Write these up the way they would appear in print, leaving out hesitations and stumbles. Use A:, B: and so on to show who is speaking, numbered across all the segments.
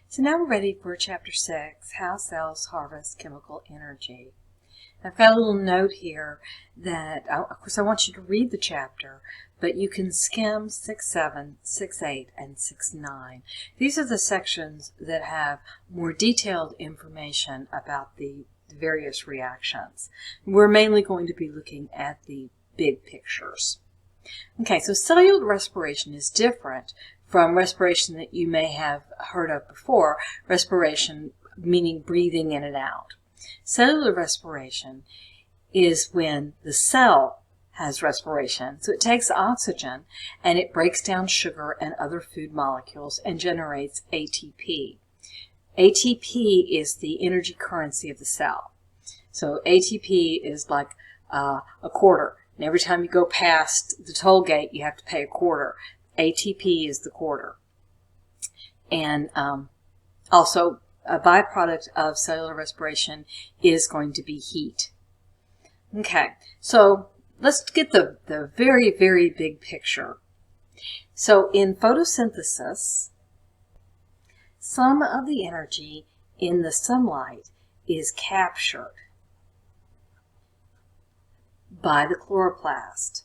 A: So now we're ready for Chapter 6, How Cells Harvest Chemical Energy. I've got a little note here that, of course, I want you to read the chapter, but you can skim 6.7, 6.8, and 6.9. These are the sections that have more detailed information about the various reactions. We're mainly going to be looking at the big pictures. Okay, so cellular respiration is different from respiration that you may have heard of before, respiration meaning breathing in and out. Cellular respiration is when the cell has respiration. So it takes oxygen and it breaks down sugar and other food molecules and generates ATP. ATP is the energy currency of the cell. So ATP is like a quarter. And every time you go past the toll gate, you have to pay a quarter. ATP is the quarter. And also, a byproduct of cellular respiration is going to be heat. Okay, so let's get the very, very big picture. So in photosynthesis, some of the energy in the sunlight is captured by the chloroplast.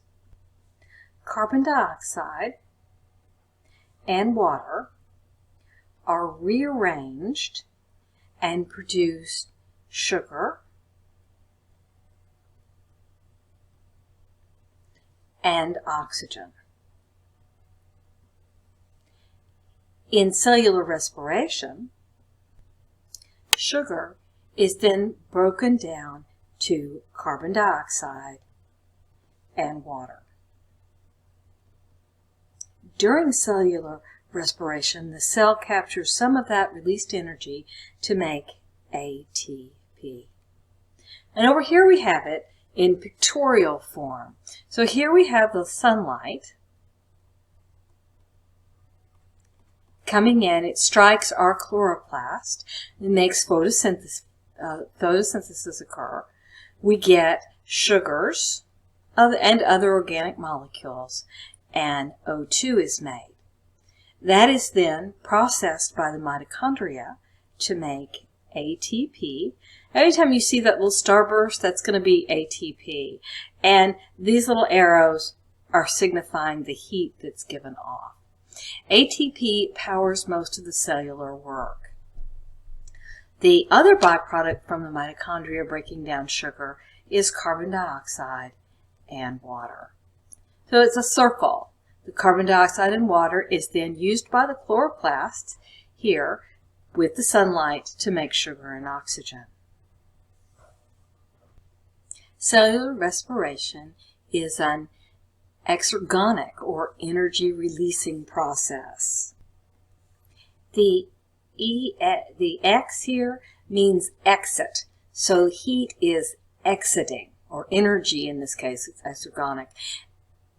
A: Carbon dioxide and water are rearranged and produce sugar and oxygen. In cellular respiration, sugar is then broken down to carbon dioxide and water. During cellular respiration, the cell captures some of that released energy to make ATP. And over here we have it in pictorial form. So here we have the sunlight coming in. It strikes our chloroplast. It makes photosynthesis occur. We get sugars and other organic molecules, and O2 is made. That is then processed by the mitochondria to make ATP. Anytime you see that little starburst, that's going to be ATP. And these little arrows are signifying the heat that's given off. ATP powers most of the cellular work. The other byproduct from the mitochondria breaking down sugar is carbon dioxide and water. So it's a circle. The carbon dioxide and water is then used by the chloroplasts here with the sunlight to make sugar and oxygen. Cellular respiration is an exergonic or energy releasing process. The X here means exit. So heat is exiting, or energy in this case, it's exergonic.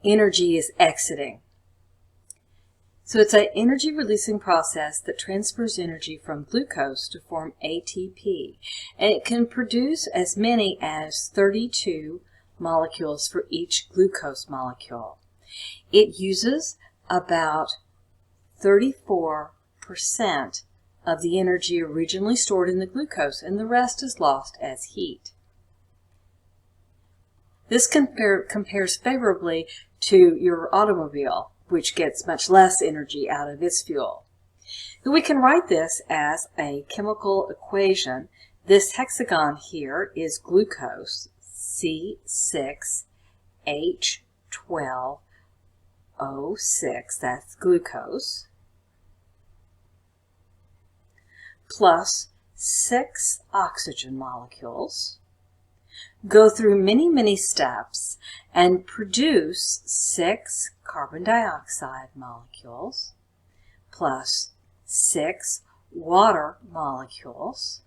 A: Energy is exiting. So it's an energy releasing process that transfers energy from glucose to form ATP. And it can produce as many as 32 molecules for each glucose molecule. It uses about 34% of the energy originally stored in the glucose, and the rest is lost as heat. This compares favorably to your automobile, which gets much less energy out of its fuel. So we can write this as a chemical equation. This hexagon here is glucose, C6H12O6, that's glucose, plus 6 oxygen molecules, go through many, many steps and produce 6 carbon dioxide molecules plus 6 water molecules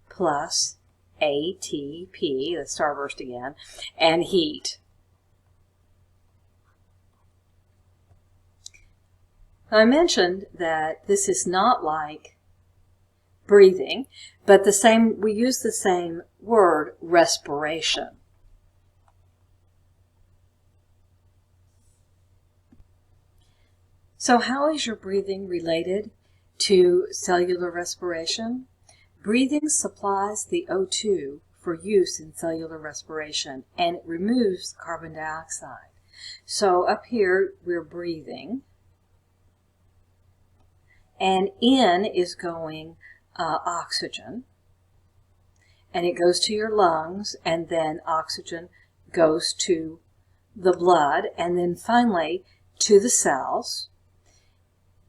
A: plus ATP, the starburst again, and heat. I mentioned that this is not like breathing, but we use the same word, respiration. So how is your breathing related to cellular respiration. Breathing supplies the O2 for use in cellular respiration, and it removes carbon dioxide. So up here we're breathing, and in is going oxygen, and it goes to your lungs, and then oxygen goes to the blood, and then finally to the cells.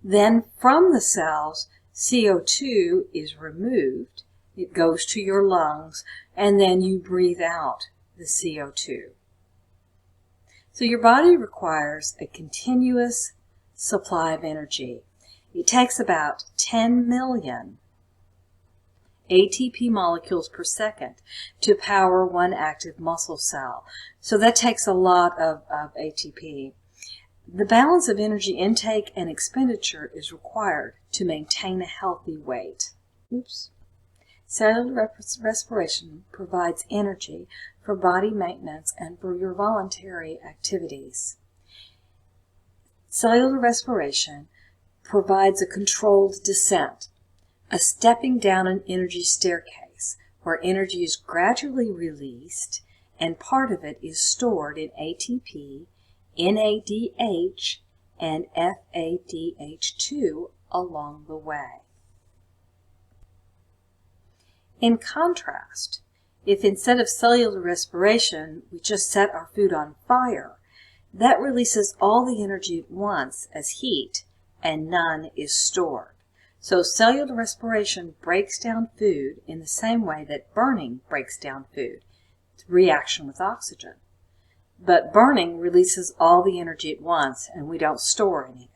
A: Then from the cells, CO2 is removed. It goes to your lungs, and then you breathe out the CO2. So your body requires a continuous supply of energy. It takes about 10 million ATP molecules per second to power one active muscle cell. So that takes a lot of ATP. The balance of energy intake and expenditure is required to maintain a healthy weight. Cellular respiration provides energy for body maintenance and for your voluntary activities. Cellular respiration provides a controlled descent, a stepping down an energy staircase where energy is gradually released and part of it is stored in ATP, NADH, and FADH2 along the way. In contrast, if instead of cellular respiration we just set our food on fire, that releases all the energy at once as heat and none is stored. So cellular respiration breaks down food in the same way that burning breaks down food, reaction with oxygen. But burning releases all the energy at once and we don't store anything.